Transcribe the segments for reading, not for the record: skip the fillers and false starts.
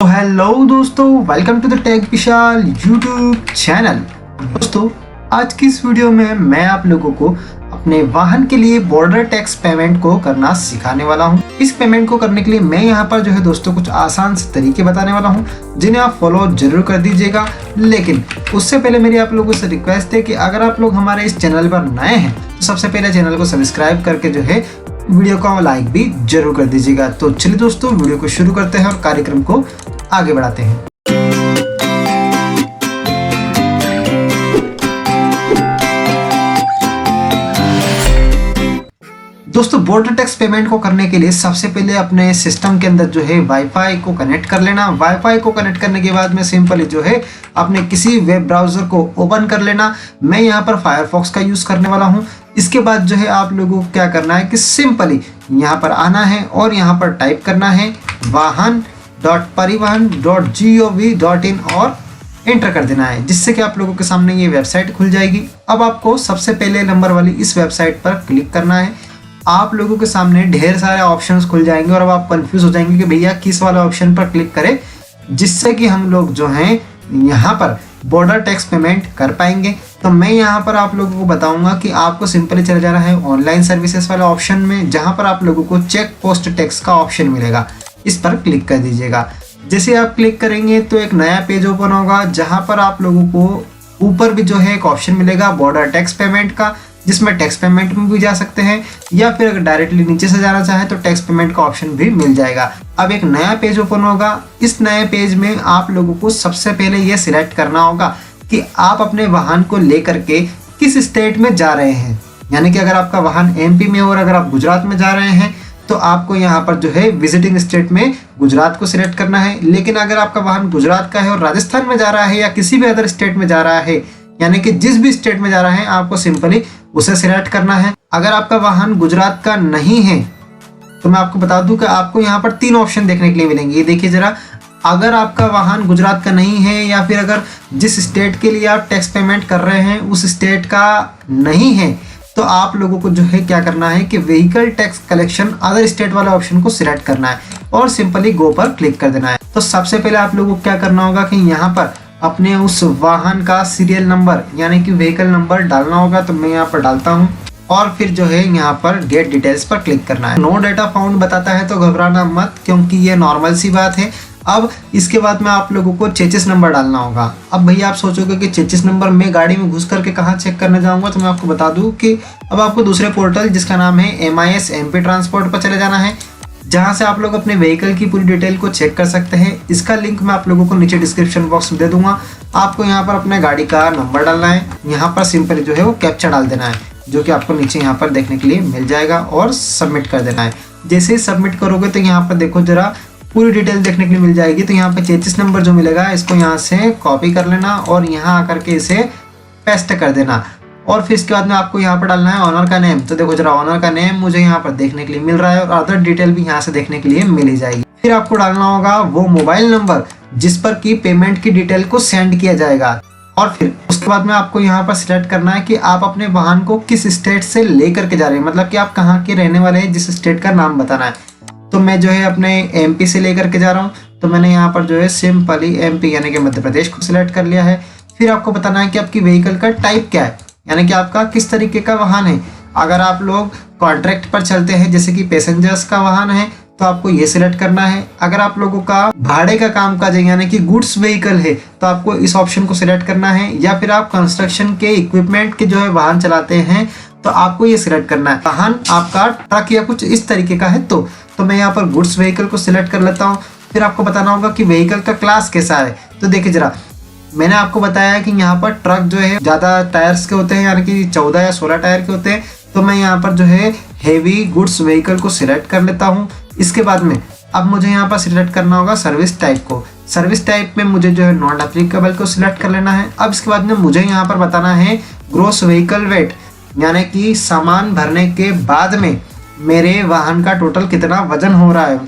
Hello दोस्तों, welcome to the tech Vishal YouTube channel. दोस्तों, आज की इस वीडियो में मैं आप लोगों को अपने वाहन के लिए बॉर्डर टैक्स पेमेंट को करना सिखाने वाला हूं। इस पेमेंट को करने के लिए मैं यहां पर दोस्तों कुछ आसान से तरीके बताने वाला हूं, जिन्हें आप फॉलो जरूर कर दीजिएगा। लेकिन उससे पहले मेरी आप लोगों से रिक्वेस्ट है कि अगर आप लोग हमारे इस चैनल पर नए हैं तो सबसे पहले चैनल को सब्सक्राइब करके वीडियो को लाइक भी जरूर कर दीजिएगा। तो चलिए दोस्तों, वीडियो को शुरू करते हैं और कार्यक्रम को आगे बढ़ाते हैं। दोस्तों, बॉर्डर टैक्स पेमेंट को करने के लिए सबसे पहले अपने सिस्टम के अंदर वाईफाई को कनेक्ट कर लेना। वाईफाई को कनेक्ट करने के बाद में सिंपली अपने किसी वेब ब्राउजर को ओपन कर लेना। मैं यहाँ पर फायरफॉक्स का यूज करने वाला हूँ। इसके बाद आप लोगों को क्या करना है कि सिंपली यहाँ पर आना है और यहाँ पर टाइप करना है वाहन.परिवहन.gov.in और एंटर कर देना है, जिससे कि आप लोगों के सामने ये वेबसाइट खुल जाएगी। अब आपको सबसे पहले नंबर वाली इस वेबसाइट पर क्लिक करना है। आप लोगों के सामने ढेर सारे ऑप्शंस खुल जाएंगे और अब आप कंफ्यूज हो जाएंगे कि भैया किस वाले ऑप्शन पर क्लिक करें जिससे कि हम लोग यहाँ पर बॉर्डर टैक्स पेमेंट कर पाएंगे। तो मैं यहाँ पर आप लोगों को बताऊंगा कि आपको सिंपली चले जाना है ऑनलाइन सर्विसेज वाले ऑप्शन में, जहाँ पर आप लोगों को चेक पोस्ट टैक्स का ऑप्शन मिलेगा। इस पर क्लिक कर दीजिएगा। जैसे आप क्लिक करेंगे तो एक नया पेज ओपन होगा, जहाँ पर आप लोगों को ऊपर भी एक ऑप्शन मिलेगा बॉर्डर टैक्स पेमेंट का, जिसमें टैक्स पेमेंट में भी जा सकते हैं या फिर अगर डायरेक्टली नीचे से जाना चाहे तो टैक्स पेमेंट का ऑप्शन भी मिल जाएगा। अब एक नया पेज ओपन होगा। इस नए पेज में आप लोगों को सबसे पहले ये सिलेक्ट करना होगा कि आप अपने वाहन को लेकर के किस स्टेट में जा रहे हैं। यानी कि अगर आपका वाहन एमपी में और अगर आप गुजरात में जा रहे हैं तो आपको यहाँ पर विजिटिंग स्टेट में गुजरात को सिलेक्ट करना है। लेकिन अगर आपका वाहन गुजरात का है और राजस्थान में जा रहा है या किसी भी अदर स्टेट में जा रहा है, यानी कि जिस भी स्टेट में जा रहा है आपको सिंपली उसे सिलेक्ट करना है। अगर आपका वाहन गुजरात का नहीं है तो मैं आपको बता दूं कि आपको यहाँ पर 3 ऑप्शन देखने के लिए मिलेंगे। ये देखिए जरा, अगर आपका वाहन गुजरात का नहीं है या फिर अगर जिस स्टेट के लिए आप टैक्स पेमेंट कर रहे हैं उस स्टेट का नहीं है, तो आप लोगों को क्या करना है कि vehicle tax collection other state वाले ऑप्शन को सिलेक्ट करना है और सिंपली गो पर क्लिक कर देना है। तो सबसे पहले आप लोगों को क्या करना होगा कि यहाँ पर अपने उस वाहन का सीरियल नंबर यानी कि व्हीकल नंबर डालना होगा। तो मैं यहाँ पर डालता हूँ और फिर यहाँ पर गेट डिटेल्स पर क्लिक करना है। नो डेटा फाउंड बताता है तो घबराना मत, क्योंकि ये नॉर्मल सी बात है। अब इसके बाद में आप लोगों को चेचिस नंबर डालना होगा। अब भैया आप सोचोगे कि चेचिस नंबर मैं गाड़ी में घुस करके कहाँ चेक करने जाऊँगा, तो मैं आपको बता दूँ कि अब आपको दूसरे पोर्टल जिसका नाम है MIS MP ट्रांसपोर्ट पर चले जाना है, जहाँ से आप लोग अपने व्हीकल की पूरी डिटेल को चेक कर सकते हैं। इसका लिंक मैं आप लोगों को नीचे डिस्क्रिप्शन बॉक्स में दे दूंगा। आपको यहाँ पर अपने गाड़ी का नंबर डालना है, यहाँ पर सिंपली वो कैप्चा डाल देना है, जो कि आपको नीचे यहाँ पर देखने के लिए मिल जाएगा और सबमिट कर देना है। जैसे ही सबमिट करोगे तो यहाँ पर देखो जरा पूरी डिटेल देखने के लिए मिल जाएगी। तो यहाँ पर चेचिस नंबर जो मिलेगा इसको यहाँ से कॉपी कर लेना और यहाँ आकर के इसे पेस्ट कर देना और फिर इसके बाद में आपको यहाँ पर डालना है ऑनर का नेम। तो देखो जरा, ऑनर का नेम मुझे यहाँ पर देखने के लिए मिल रहा है और अदर डिटेल भी यहाँ से देखने के लिए मिल ही जाएगी। फिर आपको डालना होगा वो मोबाइल नंबर जिस पर की पेमेंट की डिटेल को सेंड किया जाएगा और फिर उसके बाद में आपको यहाँ पर सिलेक्ट करना है कि आप अपने वाहन को किस स्टेट से लेकर के जा रहे हैं, मतलब कि आप कहाँ के रहने वाले हैं, जिस स्टेट का नाम बताना है। तो मैं अपने MP से लेकर के जा रहा हूँ, तो मैंने यहाँ पर सिंपली MP यानी कि मध्य प्रदेश को सिलेक्ट कर लिया है। फिर आपको बताना है कि आपकी व्हीकल का टाइप क्या है, यानी कि आपका किस तरीके का वाहन है। अगर आप लोग कॉन्ट्रैक्ट पर चलते हैं जैसे कि पैसेंजर्स का वाहन है तो आपको ये सिलेक्ट करना है। अगर आप लोगों का भाड़े का काम काज है यानी कि गुड्स व्हीकल है तो आपको इस ऑप्शन को सिलेक्ट करना है। या फिर आप कंस्ट्रक्शन के इक्विपमेंट के वाहन चलाते हैं तो आपको ये सिलेक्ट करना है। वाहन आपका ट्रक या कुछ इस तरीके का है तो मैं यहाँ पर गुड्स व्हीकल को सिलेक्ट कर लेता हूँ। फिर आपको बताना होगा कि व्हीकल का क्लास कैसा है। तो देखिए जरा, मैंने आपको बताया है कि यहाँ पर ट्रक ज़्यादा टायर्स के होते हैं, यानी कि 14 या 16 टायर के होते हैं। तो मैं यहाँ पर हेवी गुड्स व्हीकल को सिलेक्ट कर लेता हूँ। इसके बाद में अब मुझे यहाँ पर सिलेक्ट करना होगा सर्विस टाइप को। सर्विस टाइप में मुझे नॉट एप्लीकेबल को सिलेक्ट कर लेना है। अब इसके बाद में मुझे यहाँ पर बताना है ग्रॉस व्हीकल वेट, यानी कि सामान भरने के बाद में मेरे वाहन का टोटल कितना वजन हो रहा है।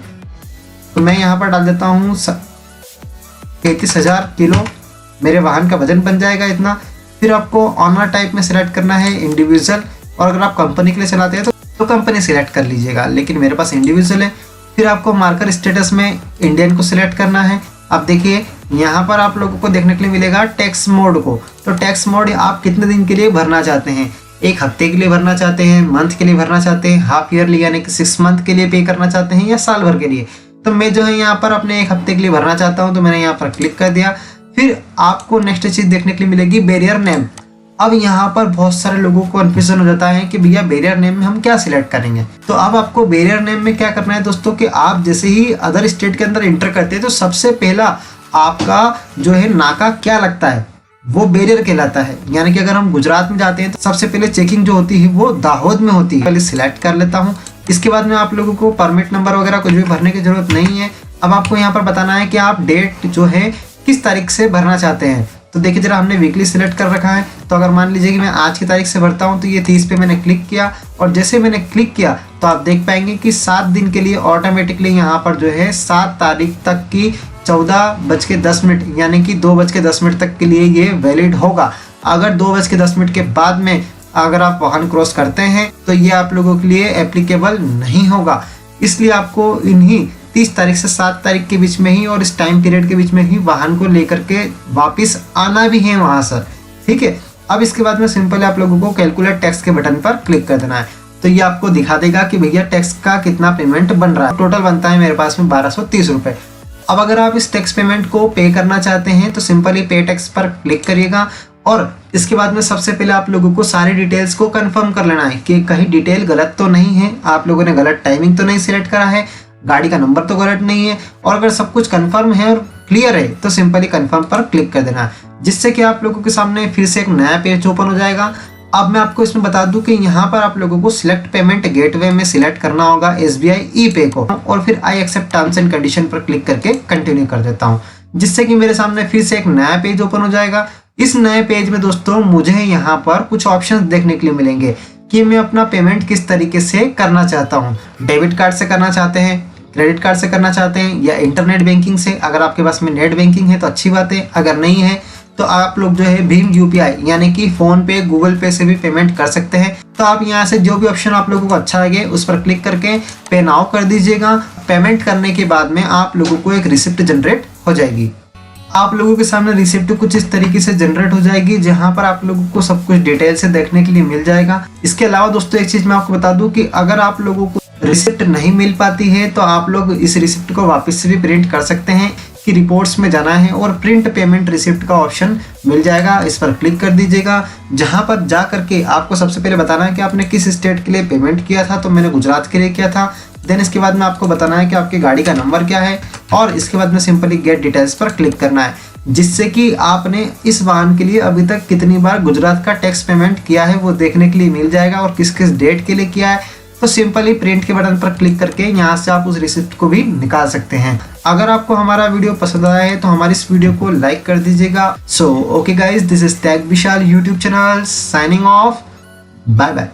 तो मैं यहाँ पर डाल देता हूँ 33,000 किलो मेरे वाहन का वजन बन जाएगा इतना। फिर आपको ऑनर टाइप में सिलेक्ट करना है इंडिविजुअल, और अगर आप कंपनी के लिए चलाते हैं तो कंपनी सिलेक्ट कर लीजिएगा, लेकिन मेरे पास इंडिविजुअल है। फिर आपको मार्कर स्टेटस में इंडियन को सिलेक्ट करना है। अब देखिए यहाँ पर आप लोगों को देखने के लिए मिलेगा टैक्स मोड को। तो टैक्स मोड आप कितने दिन के लिए भरना चाहते हैं, 1 हफ्ते के लिए भरना चाहते हैं, मंथ के लिए भरना चाहते हैं, हाफ ईयरली यानी कि 6 मंथ के लिए पे करना चाहते हैं, या साल भर के लिए। तो मैं जो है यहाँ पर अपने 1 हफ्ते के लिए भरना चाहता हूँ, तो मैंने यहाँ पर क्लिक कर दिया। फिर आपको नेक्स्ट चीज देखने के लिए मिलेगी बैरियर नेम। अब यहाँ पर बहुत सारे लोगों को कन्फ्यूजन हो जाता है कि भैया बैरियर नेम में हम क्या सिलेक्ट करेंगे। तो अब आपको बैरियर नेम में क्या करना है दोस्तों, कि आप जैसे ही अदर स्टेट के अंदर एंटर करते हैं तो सबसे पहला आपका जो है नाका क्या लगता है वो बैरियर कहलाता है। यानी कि अगर हम गुजरात में जाते हैं तो सबसे पहले चेकिंग जो होती है वो दाहोद में होती है। पहले सिलेक्ट कर लेता हूँ। इसके बाद में आप लोगों को परमिट नंबर वगैरह कुछ भी भरने की जरूरत नहीं है। अब आपको यहाँ पर बताना है कि आप डेट जो है किस तारीख से भरना चाहते हैं। तो देखिए जरा हमने वीकली सिलेक्ट कर रखा है। तो अगर मान लीजिए कि मैं आज की तारीख से भरता हूँ तो ये 30 पे मैंने क्लिक किया, और जैसे मैंने क्लिक किया तो आप देख पाएंगे कि 7 दिन के लिए ऑटोमेटिकली यहाँ पर जो है 7 तारीख तक की 14:10 यानी कि 2:10 तक के लिए ये वैलिड होगा। अगर 2:10 के बाद में अगर आप वाहन क्रॉस करते हैं तो ये आप लोगों के लिए एप्लीकेबल नहीं होगा। इसलिए आपको इन्हीं 30 तारीख से 7 तारीख के बीच में ही और इस टाइम पीरियड के बीच में ही वाहन को लेकर के वापस आना भी है वहां से, ठीक है। अब इसके बाद में सिंपल आप लोगों को कैलकुलेट टैक्स के बटन पर क्लिक कर देना है। तो ये आपको दिखा देगा कि भैया टैक्स का कितना पेमेंट बन रहा है। टोटल बनता है मेरे पास में 1230 रुपये। अब अगर आप इस टैक्स पेमेंट को पे करना चाहते हैं तो सिंपली पे टैक्स पर क्लिक करिएगा, और इसके बाद में सबसे पहले आप लोगों को सारी डिटेल्स को कंफर्म कर लेना है कि कहीं डिटेल गलत तो नहीं है, आप लोगों ने गलत टाइमिंग तो नहीं सिलेक्ट करा है, गाड़ी का नंबर तो गलत नहीं है। और अगर सब कुछ कंफर्म है और क्लियर है तो सिंपली कंफर्म पर क्लिक कर देना है, जिससे कि आप लोगों के सामने फिर से एक नया पेज ओपन हो जाएगा। अब मैं आपको इसमें बता दूं कि यहाँ पर आप लोगों को सिलेक्ट पेमेंट गेटवे में सिलेक्ट करना होगा SBI ई-पे को, और फिर I accept terms and condition पर क्लिक करके कंटिन्यू कर देता हूँ, जिससे कि मेरे सामने फिर से एक नया पेज ओपन हो जाएगा। इस नए पेज में दोस्तों मुझे यहाँ पर कुछ ऑप्शंस देखने के लिए मिलेंगे कि मैं अपना पेमेंट किस तरीके से करना चाहता हूँ। डेबिट कार्ड से करना चाहते हैं, क्रेडिट कार्ड से करना चाहते हैं, या इंटरनेट बैंकिंग से। अगर आपके पास में नेट बैंकिंग है तो अच्छी बात है, अगर नहीं है तो आप लोग जो है भीम UPI यानी कि फोन पे, गूगल पे से भी पेमेंट कर सकते हैं। तो आप यहाँ से जो भी ऑप्शन आप लोगों को अच्छा लगे उस पर क्लिक करके पे नाउ कर दीजिएगा। पेमेंट करने के बाद में आप लोगों को एक रिसिप्ट जनरेट हो जाएगी। आप लोगों के सामने रिसिप्ट कुछ इस तरीके से जनरेट हो जाएगी, जहां पर आप लोगों को सब कुछ डिटेल से देखने के लिए मिल जाएगा। इसके अलावा दोस्तों एक चीज मैं आपको बता दूं कि अगर आप लोगों को रिसिप्ट नहीं मिल पाती है तो आप लोग इस रिसिप्ट को वापस से भी प्रिंट कर सकते हैं। कि रिपोर्ट्स में जाना है और प्रिंट पेमेंट रिसिप्ट का ऑप्शन मिल जाएगा, इस पर क्लिक कर दीजिएगा। जहां पर जा करके आपको सबसे पहले बताना है कि आपने किस स्टेट के लिए पेमेंट किया था। तो मैंने गुजरात के लिए किया था। देन इसके बाद में आपको बताना है कि आपकी गाड़ी का नंबर क्या है, और इसके बाद में सिंपली गेट डिटेल्स पर क्लिक करना है, जिससे कि आपने इस वाहन के लिए अभी तक कितनी बार गुजरात का टैक्स पेमेंट किया है वो देखने के लिए मिल जाएगा, और किस किस डेट के लिए किया है। तो सिंपली प्रिंट के बटन पर क्लिक करके यहाँ से आप उस रिसिप्ट को भी निकाल सकते हैं। अगर आपको हमारा वीडियो पसंद आया है तो हमारी इस वीडियो को लाइक कर दीजिएगा। So okay guys, this is tech Vishal YouTube channel signing off. Bye bye.